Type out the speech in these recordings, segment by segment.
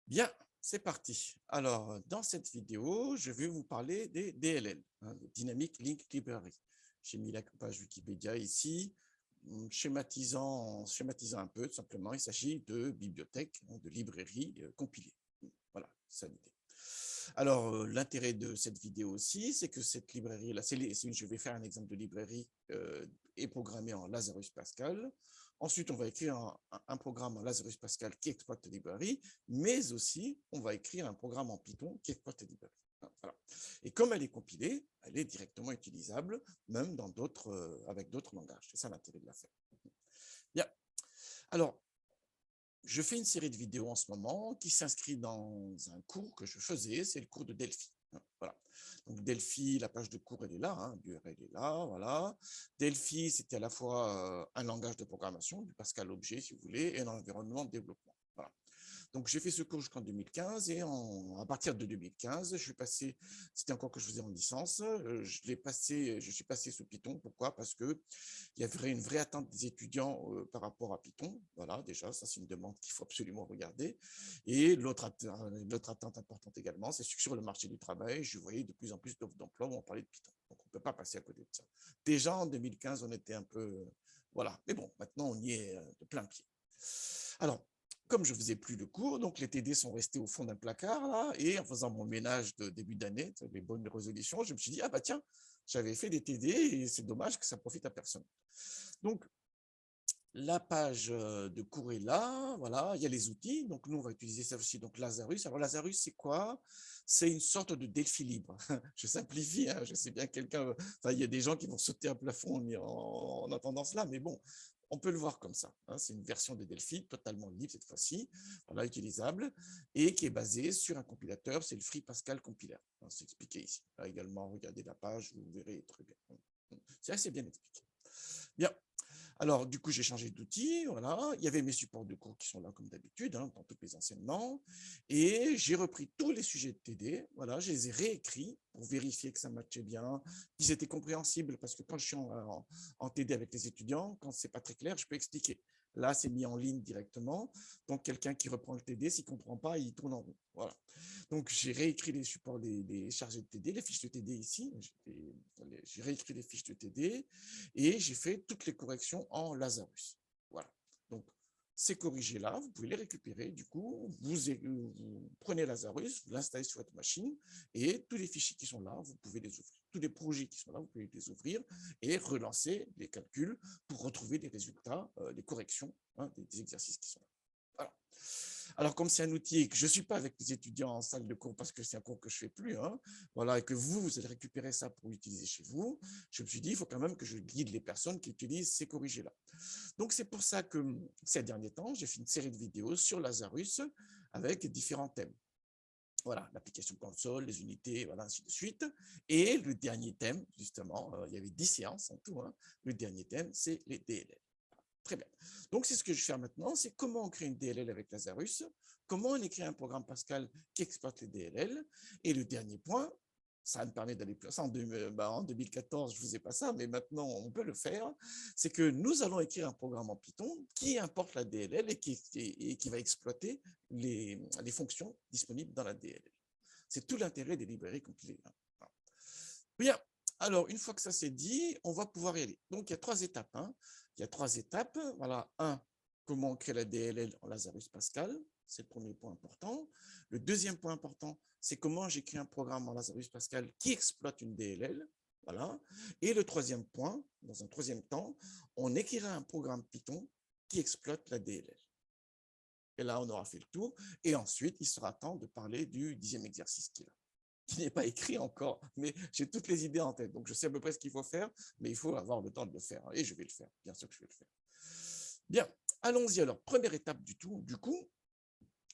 Bien, c'est parti. Alors, dans cette vidéo, je vais vous parler des DLL, des Dynamic Link Library. J'ai mis la page Wikipédia ici, schématisant un peu, tout simplement, il s'agit de bibliothèques, de librairies compilées. Voilà, c'est ça l'idée. Alors, l'intérêt de cette vidéo aussi, c'est que cette librairie-là, je vais faire un exemple de librairie est programmée en Lazarus Pascal. Ensuite, on va écrire un programme en Lazarus Pascal qui exploite la librairie, mais aussi, on va écrire un programme en Python qui exploite la librairie. Voilà. Et comme elle est compilée, elle est directement utilisable, même avec d'autres langages. C'est ça l'intérêt de la faire. Bien. Alors, je fais une série de vidéos en ce moment qui s'inscrit dans un cours que je faisais, c'est le cours de Delphi. Voilà. Donc Delphi, la page de cours, elle est là, l'URL est là, voilà. Delphi, c'était à la fois un langage de programmation, du Pascal objet, si vous voulez, et un environnement de développement. Voilà. Donc, j'ai fait ce cours jusqu'en 2015 et à partir de 2015, je suis passé, c'était encore que je faisais en licence, je suis passé sous Python. Pourquoi? Parce que il y avait une vraie attente des étudiants par rapport à Python. Voilà, déjà, ça c'est une demande qu'il faut absolument regarder. Et l'autre attente importante également, c'est que sur le marché du travail, je voyais de plus en plus d'offres d'emploi où on parlait de Python. Donc, on ne peut pas passer à côté de ça. Déjà, en 2015, on était un peu... voilà. Mais bon, maintenant, on y est de plein pied. Alors, comme je ne faisais plus de cours, donc les TD sont restés au fond d'un placard, là, et en faisant mon ménage de début d'année, les bonnes résolutions, je me suis dit, ah bah tiens, j'avais fait des TD et c'est dommage que ça profite à personne. Donc, la page de cours est là, voilà, il y a les outils, donc nous on va utiliser ça aussi, donc Lazarus. Alors Lazarus c'est quoi? C'est une sorte de Delphi libre. Je simplifie, hein, je sais bien il y a des gens qui vont sauter un plafond en entendant cela, mais bon, on peut le voir comme ça. C'est une version de Delphi totalement libre cette fois-ci, voilà, utilisable, et qui est basée sur un compilateur, c'est le Free Pascal Compiler. C'est expliqué ici. Là également, regardez la page, vous verrez très bien. C'est assez bien expliqué. Bien, alors, du coup, j'ai changé d'outil, voilà. Il y avait mes supports de cours qui sont là comme d'habitude, dans tous les enseignements. Et j'ai repris tous les sujets de TD, voilà, je les ai réécrits pour vérifier que ça matchait bien, qu'ils étaient compréhensibles, parce que quand je suis en TD avec les étudiants, quand c'est pas très clair, je peux expliquer. Là, c'est mis en ligne directement. Donc, quelqu'un qui reprend le TD, s'il ne comprend pas, il tourne en rond. Voilà. Donc, j'ai réécrit les supports des chargés de TD, les fiches de TD ici. J'ai réécrit les fiches de TD et j'ai fait toutes les corrections en Lazarus. Voilà. Donc, ces corrigés-là, vous pouvez les récupérer. Du coup, vous prenez Lazarus, vous l'installez sur votre machine et tous les fichiers qui sont là, vous pouvez les ouvrir. Tous les projets qui sont là, vous pouvez les ouvrir et relancer les calculs pour retrouver les résultats, les corrections des exercices qui sont là. Voilà. Alors, comme c'est un outil et que je ne suis pas avec les étudiants en salle de cours parce que c'est un cours que je ne fais plus, voilà, et que vous allez récupérer ça pour l'utiliser chez vous, je me suis dit, il faut quand même que je guide les personnes qui utilisent ces corrigés-là. Donc, c'est pour ça que ces derniers temps, j'ai fait une série de vidéos sur Lazarus avec différents thèmes. Voilà, l'application console, les unités, voilà, ainsi de suite. Et le dernier thème, justement, il y avait 10 séances en tout, le dernier thème, c'est les DLL. Très bien. Donc, c'est ce que je vais faire maintenant, c'est comment on crée une DLL avec Lazarus, comment on écrit un programme Pascal qui exploite les DLL, et le dernier point, ça me permet d'aller plus loin. En 2014, je ne faisais pas ça, mais maintenant, on peut le faire, c'est que nous allons écrire un programme en Python qui importe la DLL et qui va exploiter les fonctions disponibles dans la DLL. C'est tout l'intérêt des librairies compilées. Bien, alors, une fois que ça c'est dit, on va pouvoir y aller. Donc, il y a 3 étapes. Il y a 3 étapes. Voilà, comment on crée la DLL en Lazarus Pascal. C'est le premier point important. Le deuxième point important, c'est comment j'écris un programme en Lazarus Pascal qui exploite une DLL. Voilà. Et le troisième point, dans un troisième temps, on écrira un programme Python qui exploite la DLL. Et là, on aura fait le tour. Et ensuite, il sera temps de parler du 10e exercice qui n'est pas écrit encore, mais j'ai toutes les idées en tête. Donc, je sais à peu près ce qu'il faut faire, mais il faut avoir le temps de le faire. Et je vais le faire, bien sûr que je vais le faire. Bien, allons-y alors. Première étape du coup,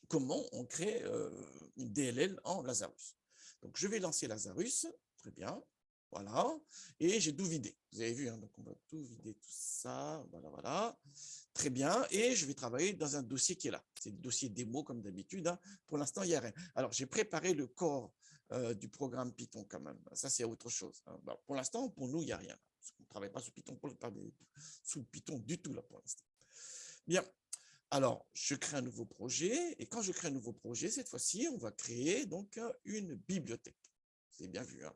comment on crée une DLL en Lazarus. Donc, je vais lancer Lazarus, très bien, voilà, et j'ai tout vidé. Vous avez vu, donc on va tout vider, tout ça, voilà, très bien, et je vais travailler dans un dossier qui est là. C'est le dossier démo comme d'habitude. Pour l'instant, il n'y a rien. Alors, j'ai préparé le corps du programme Python quand même. Ça, c'est autre chose. Bon, pour l'instant, pour nous, il n'y a rien. On ne travaille pas sous Python, sous Python du tout là pour l'instant. Bien. Alors, je crée un nouveau projet, et quand je crée un nouveau projet, cette fois-ci, on va créer donc une bibliothèque. Vous avez bien vu, hein.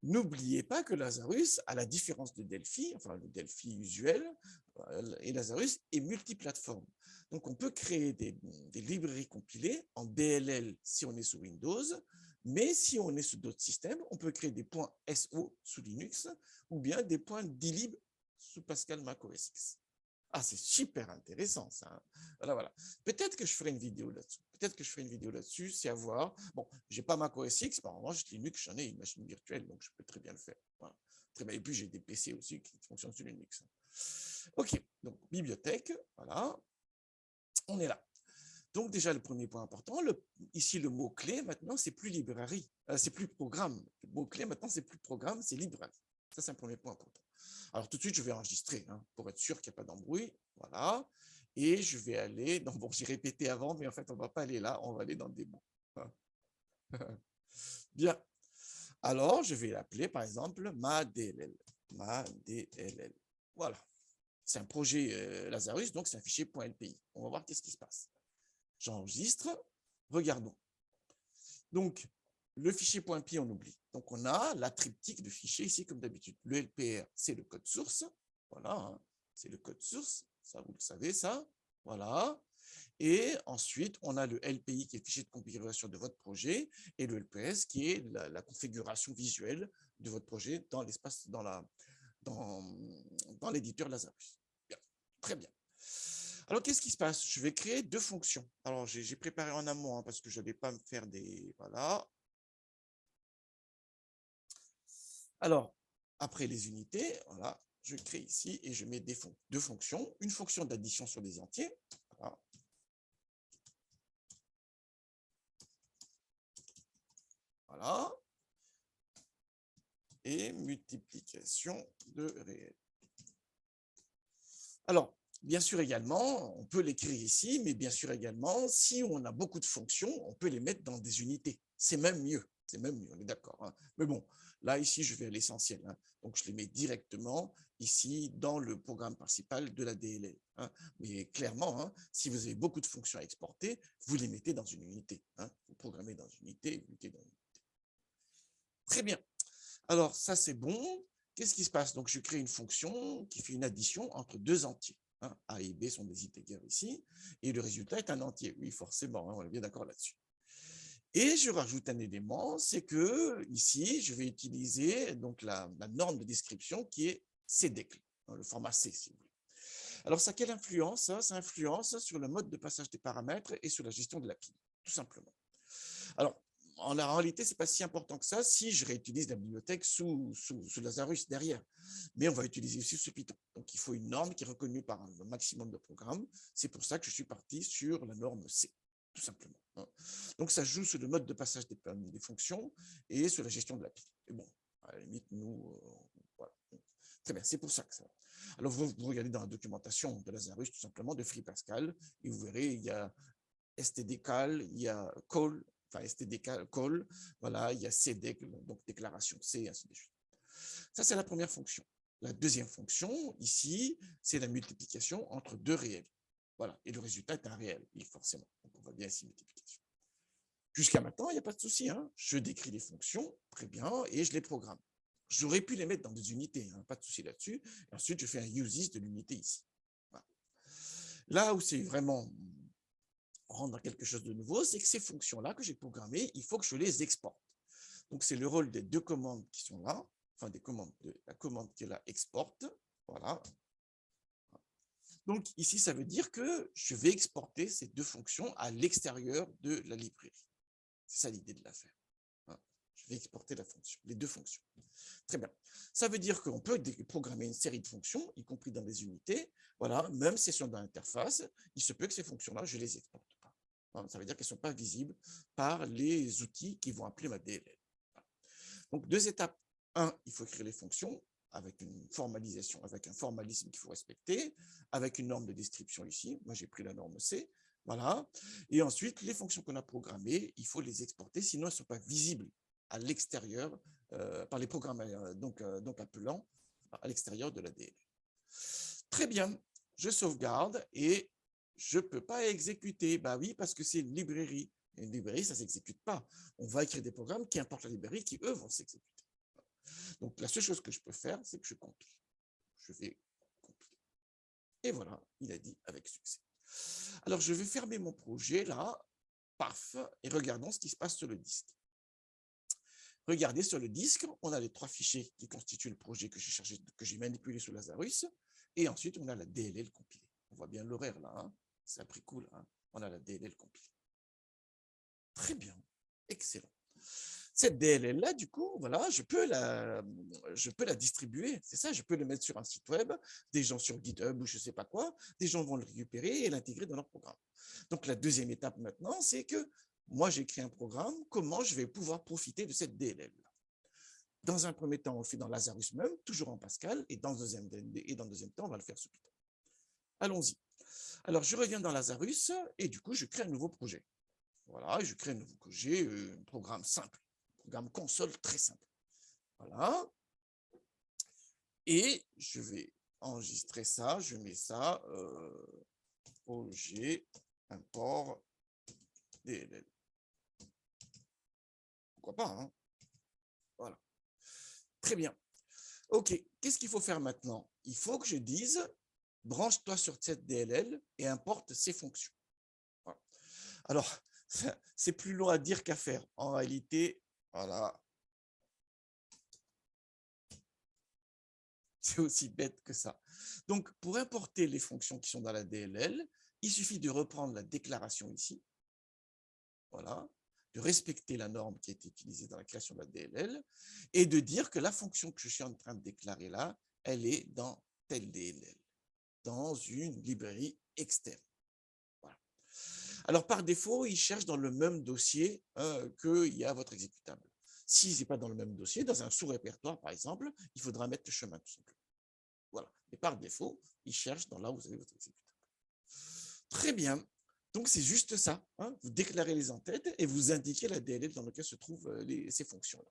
N'oubliez pas que Lazarus, à la différence de Delphi, enfin le Delphi usuel, et Lazarus est multiplateforme. Donc, on peut créer des librairies compilées en DLL si on est sous Windows, mais si on est sous d'autres systèmes, on peut créer des points SO sous Linux ou bien des points dlib sous Pascal Mac OS X. Ah, c'est super intéressant, ça, hein. Voilà, voilà. Peut-être que je ferai une vidéo là-dessus. Peut-être que je ferai une vidéo là-dessus, c'est à voir. Bon, j'ai pas Mac OS X, mais en revanche, Linux, j'en ai une machine virtuelle, donc je peux très bien le faire. Voilà. Très bien. Et puis, j'ai des PC aussi qui fonctionnent sur Linux. OK, donc bibliothèque, voilà, on est là. Donc, déjà, le premier point important, ici, le mot-clé, maintenant, c'est plus librairie, c'est plus programme. Le mot-clé, maintenant, c'est plus programme, c'est librairie. Ça, c'est un premier point important. Alors, tout de suite, je vais enregistrer pour être sûr qu'il n'y a pas d'embrouille. Voilà. Et je vais aller, donc bon, j'ai répété avant, mais en fait, on ne va pas aller là, on va aller dans le démo. Bien. Alors, je vais l'appeler, par exemple, MaDLL. MaDLL. Voilà. C'est un projet Lazarus, donc c'est un fichier .lpi. On va voir qu'est-ce qui se passe. J'enregistre. Regardons. Donc, le fichier .py, on oublie. Donc, on a la triptyque de fichiers ici, comme d'habitude. Le LPR, c'est le code source. Voilà, hein, c'est le code source. Ça, vous le savez, ça. Voilà. Et ensuite, on a le LPI, qui est le fichier de configuration de votre projet, et le LPS, qui est la configuration visuelle de votre projet dans l'espace, dans l'éditeur Lazarus. Bien. Très bien. Alors, qu'est-ce qui se passe? Je vais créer deux fonctions. Alors, j'ai préparé en amont, hein, parce que je ne vais pas me faire des... Voilà. Alors, après les unités, voilà, je crée ici et je mets deux fonctions. Une fonction d'addition sur des entiers. Voilà. Voilà. Et multiplication de réels. Alors, bien sûr également, on peut l'écrire ici, mais bien sûr également, si on a beaucoup de fonctions, on peut les mettre dans des unités. C'est même mieux. C'est même mieux, on est d'accord, hein. Mais bon, là, ici, je vais à l'essentiel, hein. Donc, je les mets directement ici dans le programme principal de la DLL, hein. Mais clairement, hein, si vous avez beaucoup de fonctions à exporter, vous les mettez dans une unité, hein. Vous programmez dans une unité, unité dans une unité. Très bien. Alors, ça, c'est bon. Qu'est-ce qui se passe? Donc, je crée une fonction qui fait une addition entre deux entiers, hein. A et B sont des integers ici, et le résultat est un entier. Oui, forcément, hein, on est bien d'accord là-dessus. Et je rajoute un élément, c'est que ici, je vais utiliser donc la norme de description qui est CDECL, dans le format C, si vous voulez. Alors, ça a quelle influence? Ça influence sur le mode de passage des paramètres et sur la gestion de la pile, tout simplement. Alors, en réalité, ce n'est pas si important que ça si je réutilise la bibliothèque sous Lazarus derrière. Mais on va utiliser aussi sous Python. Donc, il faut une norme qui est reconnue par un maximum de programmes. C'est pour ça que je suis parti sur la norme C, tout simplement. Donc, ça joue sur le mode de passage des fonctions et sur la gestion de la pile. Et bon, à la limite, nous, voilà. Très bien, c'est pour ça que ça. Alors, vous regardez dans la documentation de Lazarus, tout simplement, de Free Pascal, et vous verrez, il y a stdcal, il y a call, enfin stdcal, call, voilà, il y a cdec, donc déclaration C, et ainsi de suite. Ça, c'est la première fonction. La deuxième fonction, ici, c'est la multiplication entre deux réels. Voilà, et le résultat est un réel, forcément. Donc, on voit bien ici multiplication. Jusqu'à maintenant, il n'y a pas de souci, hein. Je décris les fonctions, très bien, et je les programme. J'aurais pu les mettre dans des unités, hein, pas de souci là-dessus. Et ensuite, je fais un useIs de l'unité ici. Voilà. Là où c'est vraiment rendre quelque chose de nouveau, c'est que ces fonctions-là que j'ai programmées, il faut que je les exporte. Donc, c'est le rôle des deux commandes qui sont là, enfin des commandes, la commande qui est là, exporte, voilà. Donc, ici, ça veut dire que je vais exporter ces deux fonctions à l'extérieur de la librairie. C'est ça l'idée de l'affaire. Je vais exporter la fonction, les deux fonctions. Très bien. Ça veut dire qu'on peut programmer une série de fonctions, y compris dans des unités. Voilà, même si elles sont dans l'interface, il se peut que ces fonctions-là, je ne les exporte pas. Ça veut dire qu'elles ne sont pas visibles par les outils qui vont appeler ma DLL. Donc, deux étapes. Un, il faut écrire les fonctions avec une formalisation, avec un formalisme qu'il faut respecter, avec une norme de description ici. Moi, j'ai pris la norme C. Voilà. Et ensuite, les fonctions qu'on a programmées, il faut les exporter, sinon elles ne sont pas visibles à l'extérieur par les programmes donc appelant à l'extérieur de la DLL. Très bien, je sauvegarde et je ne peux pas exécuter. Bah oui, parce que c'est une librairie. Et une librairie, ça ne s'exécute pas. On va écrire des programmes qui importent la librairie, qui, eux, vont s'exécuter. Donc, la seule chose que je peux faire, c'est que je compile. Je vais compiler. Et voilà, il a dit avec succès. Alors, je vais fermer mon projet, là, paf, et regardons ce qui se passe sur le disque. Regardez sur le disque, on a les 3 fichiers qui constituent le projet que j'ai chargé, que j'ai manipulé sous Lazarus, et ensuite on a la DLL compilée. On voit bien l'horaire là, hein. C'est un prix cool, hein. On a la DLL compilée. Très bien, excellent. Cette DLL là, du coup, voilà, je peux la distribuer, c'est ça, je peux le mettre sur un site web, des gens sur GitHub ou je ne sais pas quoi, des gens vont le récupérer et l'intégrer dans leur programme. Donc la deuxième étape maintenant, c'est que moi j'ai créé un programme, comment je vais pouvoir profiter de cette DLL. Dans un premier temps, on le fait dans Lazarus même, toujours en Pascal, et dans le deuxième temps, on va le faire sous Python. Allons-y. Alors, je reviens dans Lazarus, et du coup, je crée un nouveau projet. Voilà, je crée un nouveau projet, un programme simple, un programme console très simple. Voilà. Et je vais enregistrer ça, je mets ça, projet, import, DLL. Pourquoi pas, hein? Voilà. Très bien. OK, qu'est-ce qu'il faut faire maintenant? Il faut que je dise, branche-toi sur cette DLL et importe ces fonctions. Voilà. Alors, c'est plus long à dire qu'à faire. En réalité, voilà, c'est aussi bête que ça. Donc, pour importer les fonctions qui sont dans la DLL, il suffit de reprendre la déclaration ici. Voilà, de respecter la norme qui a été utilisée dans la création de la DLL et de dire que la fonction que je suis en train de déclarer là, elle est dans telle DLL, dans une librairie externe. Voilà. Alors, par défaut, il cherche dans le même dossier qu'il y a votre exécutable. Si ce n'est pas dans le même dossier, dans un sous-répertoire, par exemple, il faudra mettre le chemin, tout simplement. Voilà. Et par défaut, il cherche dans là où vous avez votre exécutable. Très bien. Donc, c'est juste ça. Hein. Vous déclarez les entêtes et vous indiquez la DLL dans laquelle se trouvent ces fonctions-là.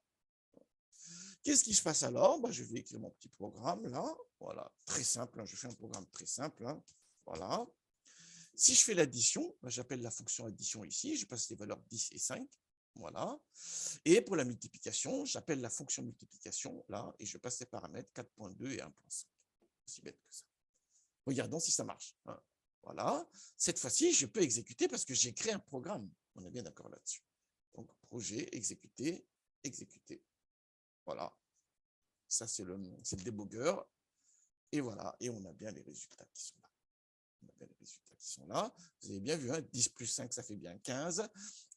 Qu'est-ce qui se passe alors? Je vais écrire mon petit programme là. Voilà, très simple. Hein. Je fais un programme très simple. Hein. Voilà. Si je fais l'addition, j'appelle la fonction addition ici. Je passe les valeurs 10 et 5. Voilà. Et pour la multiplication, j'appelle la fonction multiplication là et je passe les paramètres 4.2 et 1.5. Aussi bête que ça. Regardons si ça marche. Hein. Voilà. Cette fois-ci, je peux exécuter parce que j'ai créé un programme. On est bien d'accord là-dessus. Donc, projet, exécuter, exécuter. Voilà. Ça, c'est le débogueur. Et voilà. Et on a bien les résultats qui sont là. On a bien les résultats qui sont là. Vous avez bien vu, hein, 10 plus 5, ça fait bien 15.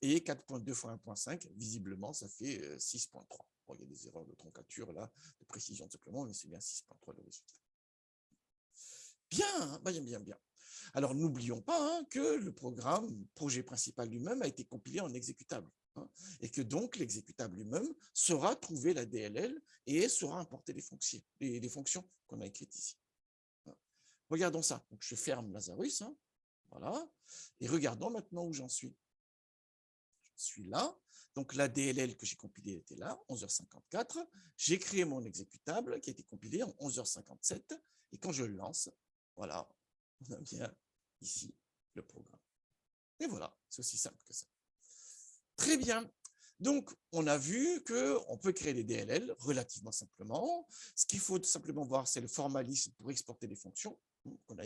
Et 4.2 fois 1.5, visiblement, ça fait 6.3. Bon, il y a des erreurs de troncature, là, de précision de supplément, mais c'est bien 6.3 le résultat. Bien, bien, bien. Alors, n'oublions pas hein, que le projet principal lui-même a été compilé en exécutable. Hein, et que donc, l'exécutable lui-même saura trouver la DLL et saura importer les fonctions qu'on a écrites ici. Hein. Regardons ça. Donc, je ferme Lazarus. Hein, voilà. Et regardons maintenant où j'en suis. Je suis là. Donc, la DLL que j'ai compilée était là, 11h54. J'ai créé mon exécutable qui a été compilé en 11h57. Et quand je le lance, voilà, on a bien ici le programme. Et voilà, c'est aussi simple que ça. Très bien. Donc, on a vu qu'on peut créer des DLL relativement simplement. Ce qu'il faut tout simplement voir, c'est le formalisme pour exporter des fonctions qu'on a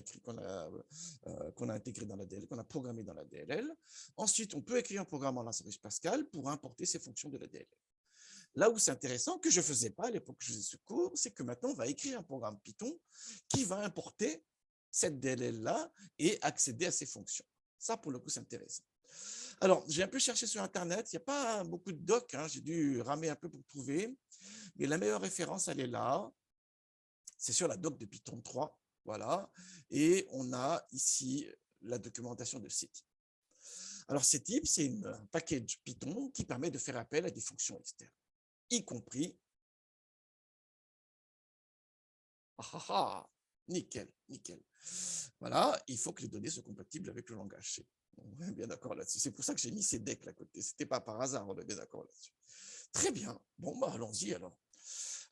intégré dans la DLL, qu'on a programmé dans la DLL. Ensuite, on peut écrire un programme en Lazarus Pascal pour importer ces fonctions de la DLL. Là où c'est intéressant, que je ne faisais pas à l'époque où je faisais ce cours, c'est que maintenant, on va écrire un programme Python qui va importer cette DLL-là et accéder à ces fonctions. Ça, pour le coup, c'est intéressant. Alors, j'ai un peu cherché sur Internet. Il n'y a pas beaucoup de docs. Hein. J'ai dû ramer un peu pour trouver. Mais la meilleure référence, elle est là. C'est sur la doc de Python 3. Voilà. Et on a ici la documentation de CTIP. Alors, CTIP, c'est un package Python qui permet de faire appel à des fonctions externes, y compris nickel, nickel. Voilà, il faut que les données soient compatibles avec le langage C. On est bien d'accord là-dessus. C'est pour ça que j'ai mis ces decks à côté. Ce n'était pas par hasard, on est bien d'accord là-dessus. Très bien. Bon, allons-y alors.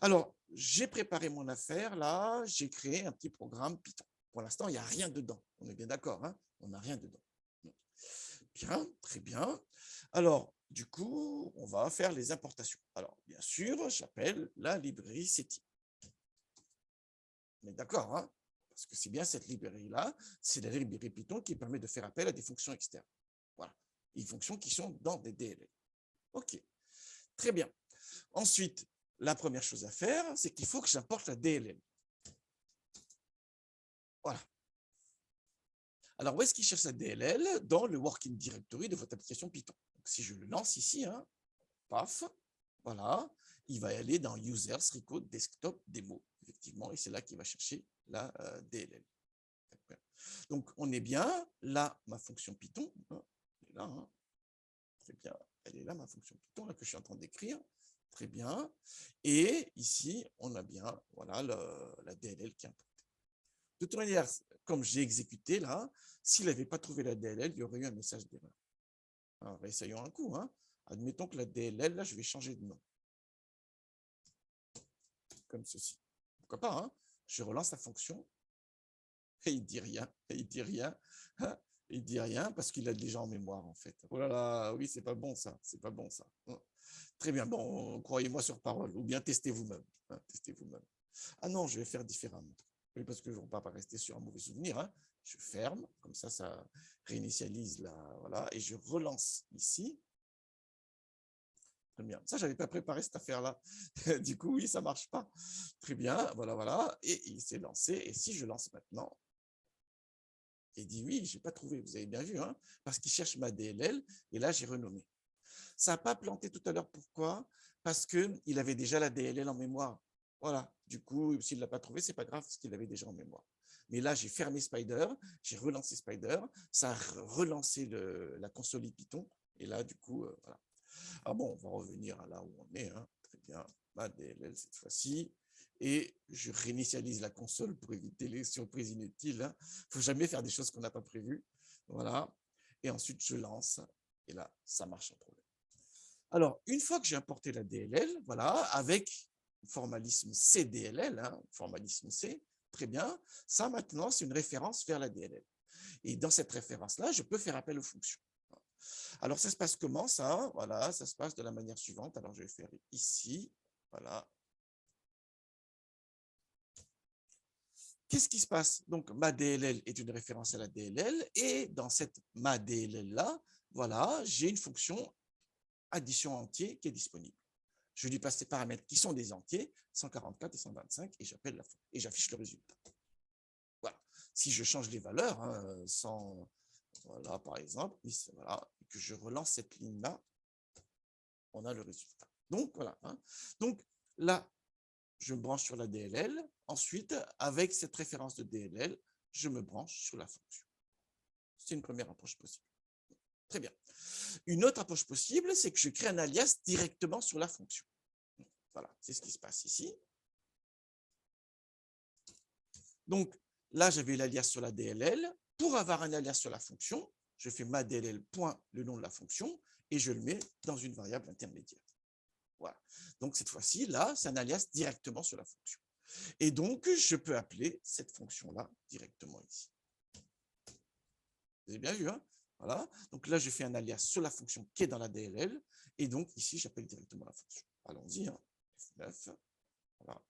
Alors, j'ai préparé mon affaire là. J'ai créé un petit programme Python. Pour l'instant, il n'y a rien dedans. On est bien d'accord, hein? On n'a rien dedans. Bien, très bien. Alors, du coup, on va faire les importations. Alors, bien sûr, j'appelle la librairie SETI. On est d'accord, hein? Parce que c'est bien cette librairie-là, c'est la librairie Python qui permet de faire appel à des fonctions externes. Voilà, des fonctions qui sont dans des DLL. OK, très bien. Ensuite, la première chose à faire, c'est qu'il faut que j'importe la DLL. Voilà. Alors, où est-ce qu'il cherche la DLL? Dans le working directory de votre application Python. Donc, si je le lance ici, hein, paf, voilà, il va aller dans Users, Record, Desktop, Demo, effectivement, et c'est là qu'il va chercher la DLL. Donc, on est bien là, ma fonction Python, hein, elle est là, hein, très bien, elle est là, ma fonction Python, là, que je suis en train d'écrire, très bien, et ici, on a bien, voilà, la DLL qui est importée. De toute manière, comme j'ai exécuté là, s'il n'avait pas trouvé la DLL, il y aurait eu un message d'erreur. Alors, essayons un coup, hein. Admettons que la DLL, là, je vais changer de nom. Comme ceci. Pourquoi pas, hein? Je relance la fonction, et il dit rien, et il dit rien, il dit rien parce qu'il a déjà en mémoire en fait. Oh là là, oui, c'est pas bon ça, c'est pas bon ça. Très bien, bon, croyez-moi sur parole, ou bien testez vous-même, hein, testez vous-même. Ah non, je vais faire différemment. Oui, parce que je ne vais pas rester sur un mauvais souvenir. Hein. Je ferme, comme ça réinitialise là, voilà, et je relance ici. Très bien. Ça, je n'avais pas préparé cette affaire-là. Du coup, oui, ça ne marche pas. Très bien, voilà, voilà. Et il s'est lancé. Et si je lance maintenant, il dit oui, je n'ai pas trouvé. Vous avez bien vu, hein, parce qu'il cherche ma DLL. Et là, j'ai renommé. Ça n'a pas planté tout à l'heure. Pourquoi? Parce qu'il avait déjà la DLL en mémoire. Voilà. Du coup, s'il ne l'a pas trouvé, ce n'est pas grave, parce qu'il l'avait déjà en mémoire. Mais là, j'ai fermé Spider, j'ai relancé Spider, ça a relancé la console Python. Et là, du coup, voilà. Ah bon, on va revenir à là où on est. Hein. Très bien. Ma DLL cette fois-ci. Et je réinitialise la console pour éviter les surprises inutiles. Il ne faut jamais faire des choses qu'on n'a pas prévues. Voilà. Et ensuite, je lance. Et là, ça marche sans problème. Alors, une fois que j'ai importé la DLL, voilà, avec formalisme CDLL, hein, formalisme C, très bien. Ça, maintenant, c'est une référence vers la DLL. Et dans cette référence-là, je peux faire appel aux fonctions. Alors, ça se passe comment, ça? Voilà, ça se passe de la manière suivante. Alors, je vais faire ici, voilà. Qu'est-ce qui se passe? Donc, ma DLL est une référence à la DLL, et dans cette ma DLL-là, voilà, j'ai une fonction addition entier qui est disponible. Je lui passe ces paramètres qui sont des entiers, 144 et 125, et j'appelle et j'affiche le résultat. Voilà. Si je change les valeurs, hein, voilà, par exemple, voilà, et que je relance cette ligne-là, on a le résultat. Donc, voilà. Hein. Donc, là, je me branche sur la DLL. Ensuite, avec cette référence de DLL, je me branche sur la fonction. C'est une première approche possible. Très bien. Une autre approche possible, c'est que je crée un alias directement sur la fonction. Voilà, c'est ce qui se passe ici. Donc, là, j'avais l'alias sur la DLL. Pour avoir un alias sur la fonction, je fais ma DLL point le nom de la fonction et je le mets dans une variable intermédiaire. Voilà. Donc, cette fois-ci, là, c'est un alias directement sur la fonction. Et donc, je peux appeler cette fonction-là directement ici. Vous avez bien vu, hein? Voilà. Donc là, je fais un alias sur la fonction qui est dans la DLL. Et donc, ici, j'appelle directement la fonction. Allons-y. Hein. F9. Voilà.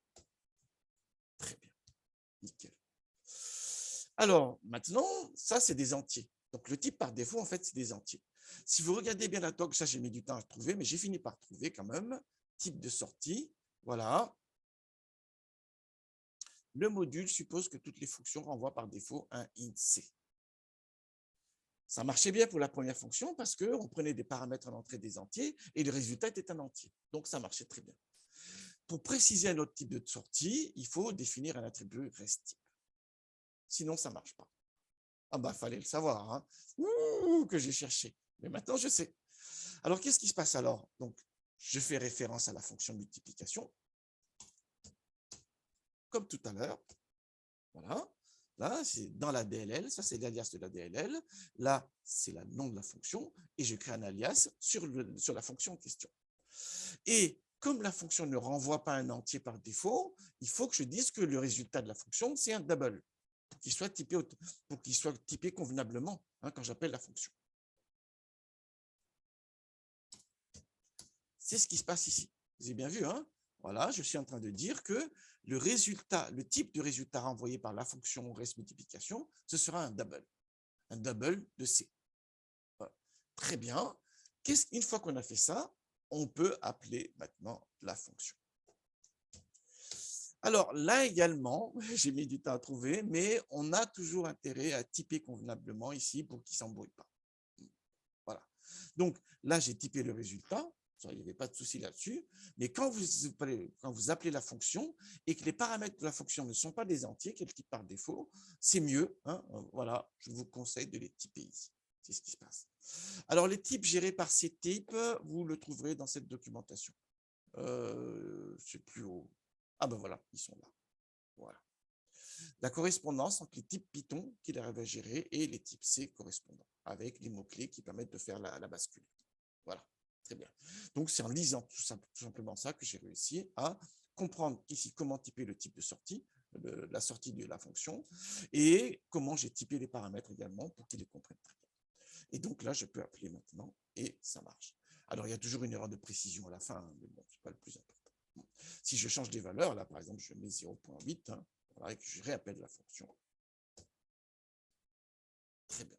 Très bien. Nickel. Alors, maintenant, ça, c'est des entiers. Donc, le type par défaut, en fait, c'est des entiers. Si vous regardez bien la doc, ça, j'ai mis du temps à trouver, mais j'ai fini par trouver quand même. Type de sortie. Voilà. Le module suppose que toutes les fonctions renvoient par défaut un int c. Ça marchait bien pour la première fonction parce qu'on prenait des paramètres en entrée des entiers et le résultat était un entier. Donc, ça marchait très bien. Pour préciser un autre type de sortie, il faut définir un attribut resttype. Sinon, ça ne marche pas. Ah bah, fallait le savoir, hein. Ouh, que j'ai cherché. Mais maintenant, je sais. Alors, qu'est-ce qui se passe alors? Donc, je fais référence à la fonction multiplication, comme tout à l'heure. Voilà. Là, c'est dans la DLL, ça c'est l'alias de la DLL. Là, c'est le nom de la fonction et je crée un alias sur la fonction en question. Et comme la fonction ne renvoie pas un entier par défaut, il faut que je dise que le résultat de la fonction, c'est un double. pour qu'il soit typé convenablement quand j'appelle la fonction. C'est ce qui se passe ici. Vous avez bien vu, hein? Voilà, je suis en train de dire que le type de résultat renvoyé par la fonction reste multiplication, ce sera un double de C. Voilà. Très bien. Une fois qu'on a fait ça, on peut appeler maintenant la fonction. Alors là également, j'ai mis du temps à trouver, mais on a toujours intérêt à typer convenablement ici pour qu'il ne s'embrouille pas. Voilà. Donc là, j'ai typé le résultat. Il n'y avait pas de souci là-dessus. Mais quand vous appelez la fonction et que les paramètres de la fonction ne sont pas des entiers, qu'elle type par défaut, c'est mieux. Voilà, je vous conseille de les typer ici. C'est ce qui se passe. Alors, les types gérés par ces types, vous le trouverez dans cette documentation. C'est plus haut. Ah ben voilà, ils sont là. Voilà. La correspondance entre les types Python qu'il arrive à gérer et les types C correspondants, avec les mots-clés qui permettent de faire la bascule. Voilà, très bien. Donc, c'est en lisant tout simplement ça que j'ai réussi à comprendre ici comment typer le type de sortie, la sortie de la fonction, et comment j'ai typé les paramètres également pour qu'ils les comprennent très bien. Et donc là, je peux appeler maintenant et ça marche. Alors, il y a toujours une erreur de précision à la fin, mais bon, ce n'est pas le plus important. Si je change des valeurs, là, par exemple, je mets 0.8, voilà, et que je réappelle la fonction. Très bien.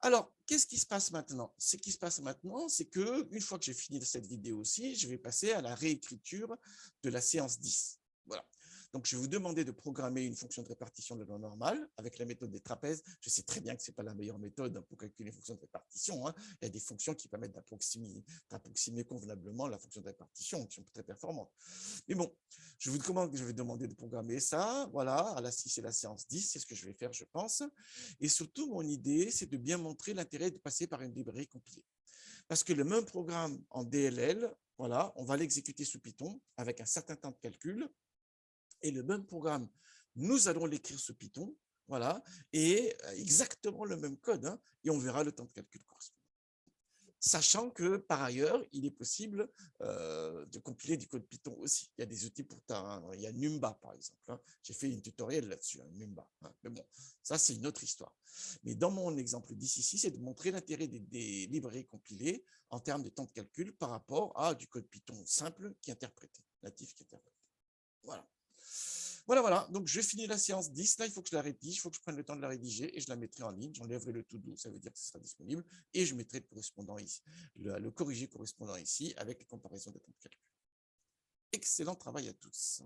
Alors, qu'est-ce qui se passe maintenant? Ce qui se passe maintenant, c'est qu'une fois que j'ai fini cette vidéo aussi, je vais passer à la réécriture de la séance 10. Voilà. Donc, je vais vous demander de programmer une fonction de répartition de la loi normale avec la méthode des trapèzes. Je sais très bien que ce n'est pas la meilleure méthode pour calculer une fonction de répartition. Il y a des fonctions qui permettent d'approximer convenablement la fonction de répartition, qui sont très performantes. Mais bon, je vais demander de programmer ça. Voilà, à la 6 et la séance 10, c'est ce que je vais faire, je pense. Et surtout, mon idée, c'est de bien montrer l'intérêt de passer par une librairie compilée. Parce que le même programme en DLL, voilà, on va l'exécuter sous Python avec un certain temps de calcul. Et le même programme, nous allons l'écrire sous Python, voilà, et exactement le même code, et on verra le temps de calcul correspondant. Sachant que, par ailleurs, il est possible de compiler du code Python aussi. Il y a des outils pour ça. Il y a Numba, par exemple. J'ai fait une tutoriel là-dessus, Numba. Mais bon, ça, c'est une autre histoire. Mais dans mon exemple d'ici, c'est de montrer l'intérêt des librairies compilées en termes de temps de calcul par rapport à du code Python simple qui est interprété, natif qui est interprété. Voilà. Voilà. Donc, je finis la séance 10. Là, il faut que je la rédige. Il faut que je prenne le temps de la rédiger et je la mettrai en ligne. J'enlèverai le to-do. Ça veut dire que ce sera disponible. Et je mettrai le correspondant ici, le corrigé correspondant ici avec les comparaisons de temps de calcul. Excellent travail à tous.